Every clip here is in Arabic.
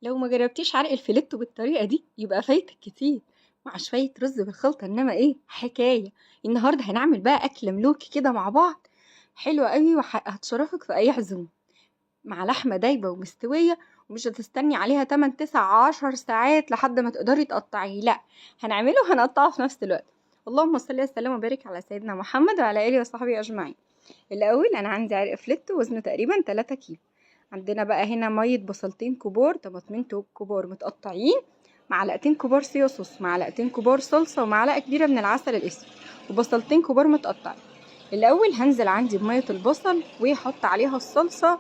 لو ما جربتيش عرق الفيليتو بالطريقة دي يبقى فايتك كتير، مع شوية رز بالخلطة. انما ايه حكاية. النهاردة هنعمل بقى اكلة ملوكي كده مع بعض، حلوة قوي وهتشرفك في اي عزومة، مع لحمة دايبة ومستوية، ومش هتستني عليها 8 9 10 ساعات لحد ما تقدري تقطعيه. لا، هنعمله وهنقطعه في نفس الوقت. اللهم صل وسلم وبارك على سيدنا محمد وعلى اله وصحبه اجمعين. الاول انا عندي عرق فليتو وزنه تقريبا 3 كيلو. عندنا بقى هنا ميه بصلتين كبار، طماطمين كبار متقطعين، معلقتين كبار صويا صوص، معلقتين كبار صلصه، ومعلقه كبيره من العسل الاسود، وبصلتين كبار متقطعين. الاول هنزل عندي بميه البصل واحط عليها الصلصه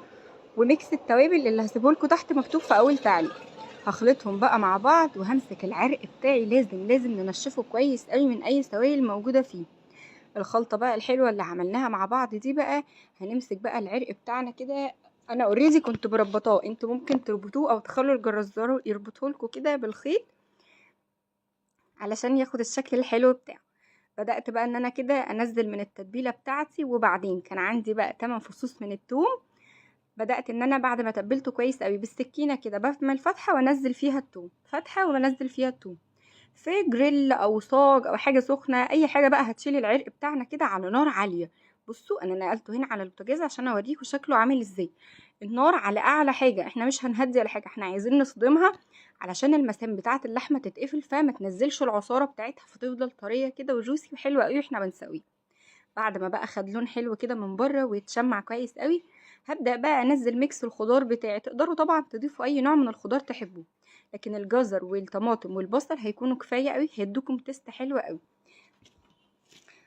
وميكس التوابل اللي هسيبه لكم تحت مكتوب في اول تعليق. هخلطهم بقى مع بعض، وهمسك العرق بتاعي لازم ننشفه كويس قوي من اي سوائل موجوده فيه. الخلطة بقى الحلوة اللي عملناها مع بعض دي بقى، هنمسك بقى العرق بتاعنا كده. انا اوريدي كنت بربطاه، انتوا ممكن تربطوه او تخلوا الجرزار يربطه لكم كده بالخيط علشان ياخد الشكل الحلو بتاعه. بدأت بقى ان انا كده انزل من التتبيلة بتاعتي، وبعدين كان عندي بقى 8 فصوص من الثوم. بدأت ان انا بعد ما تبلته كويس قوي بالسكينة كده بعمل فتحة وانزل فيها الثوم، فتحة وانزل فيها الثوم في جريل او صاج او حاجه سخنه، اي حاجه بقى هتشيل العرق بتاعنا كده على نار عاليه. بصوا انا نقلته هنا على البوتاجاز عشان اوريكم شكله عامل ازاي. النار على اعلى حاجه، احنا مش هنهدي على حاجه، احنا عايزين نصدمها علشان المسام بتاعه اللحمه تتقفل، فما تنزلش العصاره بتاعتها، فتفضل طريه كده وجوسي وحلوه قوي واحنا بنسويه. بعد ما بقى خد لون حلو كده من بره ويتشمع كويس قوي، هبدأ بقى انزل ميكس الخضار بتاعي. تقدروا طبعا تضيفوا اي نوع من الخضار تحبوه، لكن الجزر والطماطم والبصل هيكونوا كفايه قوي، هيدوكم تيست حلوه قوي.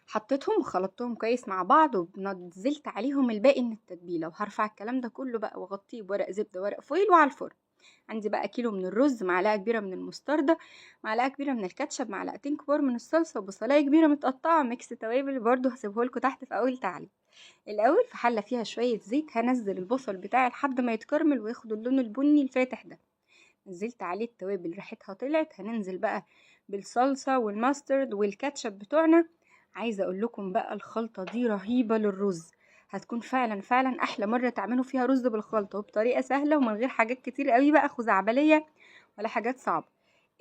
حطيتهم وخلطتهم كويس مع بعض، ونزلت عليهم الباقي من التتبيله، وهرفع الكلام ده كله بقى واغطيه بورق زبده ورق فويل وعلى الفرن. عندي بقى كيلو من الرز، معلقه كبيره من المستردة، معلقه كبيره من الكاتشب، معلقتين كبار من الصلصه، وبصلايه كبيره متقطعه، ميكس توابل برده هسيبه لكم تحت في اول تعليق. الاول في حله فيها شويه زيت هنزل البصل بتاعي لحد ما يتكرمل وياخد اللون البني الفاتح ده. نزلت عليه التوابل ريحتها طلعت، هننزل بقى بالصلصه والماسترد والكاتشب بتوعنا. عايزه اقول لكم بقى الخلطه دي رهيبه للرز، هتكون فعلا احلى مره تعملوا فيها رز بالخلطه وبطريقه سهله ومن غير حاجات كتير قوي بقى خزعبليه ولا حاجات صعبه.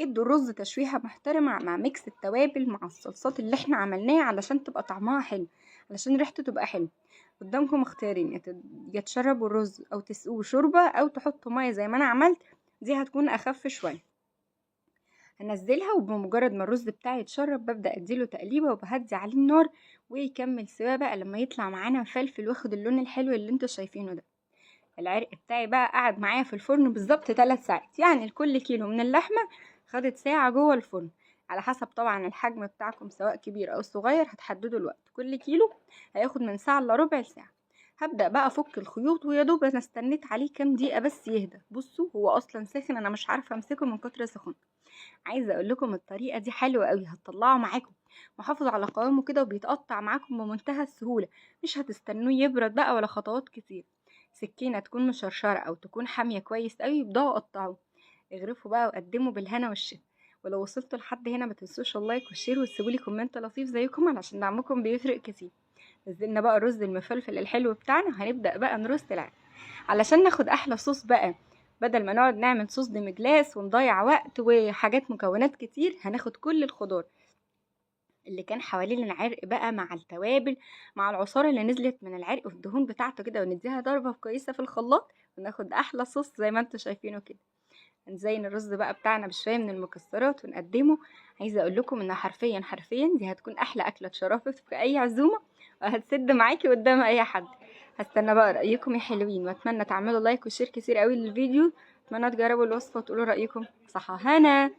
ادوا الرز تشويحه محترمه مع ميكس التوابل مع الصلصات اللي احنا عملناها علشان تبقى طعمها حلو، علشان ريحته تبقى حلوه. قدامكم اختيارين، يا تشربوا الرز او تسقوه شوربه او تحطوا ميه زي ما انا عملت، دي هتكون اخف شويه. هنزلها، وبمجرد ما الرز بتاعي يتشرب ببدأ اديله تقليبة وبهدي عليه النار، ويكمل سوا بقى لما يطلع معانا مفلفل واخد اللون الحلو اللي انتوا شايفينه ده. العرق بتاعي بقى قعد معايا في الفرن بالظبط 3 ساعات، يعني لكل كيلو من اللحمة خدت ساعة جوه الفرن. على حسب طبعا الحجم بتاعكم سواء كبير او صغير هتحددوا الوقت، كل كيلو هياخد من ساعة الا ربع ساعة. هبدأ بقى افك الخيوط، ويا دوب انا استنيت عليه كام دقيقة بس يهدى. بصوا هو اصلا ساخن، انا مش عارفة امسكه من كتر سخون. عايزه اقول لكم الطريقه دي حلوه قوي، هتطلعوا معاكم محافظ على قوامه كده، وبيتقطع معاكم بمنتهى السهوله. مش هتستنوه يبرد بقى ولا خطوات كتير. سكينه تكون مشرشره او تكون حاميه كويس قوي، ابداوا قطعوه، اغرفوا بقى وقدموا بالهنا والشفا. ولو وصلتوا لحد هنا ما تنسوش اللايك والشير، وتسيبوا لي كومنت لطيف زيكم علشان دعمكم بيفرق كتير. نزلنا بقى الرز المفلفل الحلو بتاعنا، وهنبدا بقى نرص العين علشان ناخد احلى صوص بقى. بدل ما نقعد نعمل صوص ديمجلاس ونضيع وقت وحاجات مكونات كتير، هناخد كل الخضار اللي كان حوالين العرق بقى مع التوابل مع العصارة اللي نزلت من العرق والدهون بتاعته كده، ونديها ضربة كويسة في الخلاط، وناخد احلى صوص زي ما انتوا شايفينه كده. هنزين الرز بقى بتاعنا بشوية من المكسرات ونقدمه. عايزة اقول لكم ان حرفيا دي هتكون احلى اكلة تشرفت في اي عزومة، وهتسد معاكي قدام اي حد. هستنى بقى رأيكم يا حلوين، واتمنى تعملوا لايك وشير كتير قوي للفيديو. اتمنى تجربوا الوصفة وتقولوا رأيكم. صحة هنا.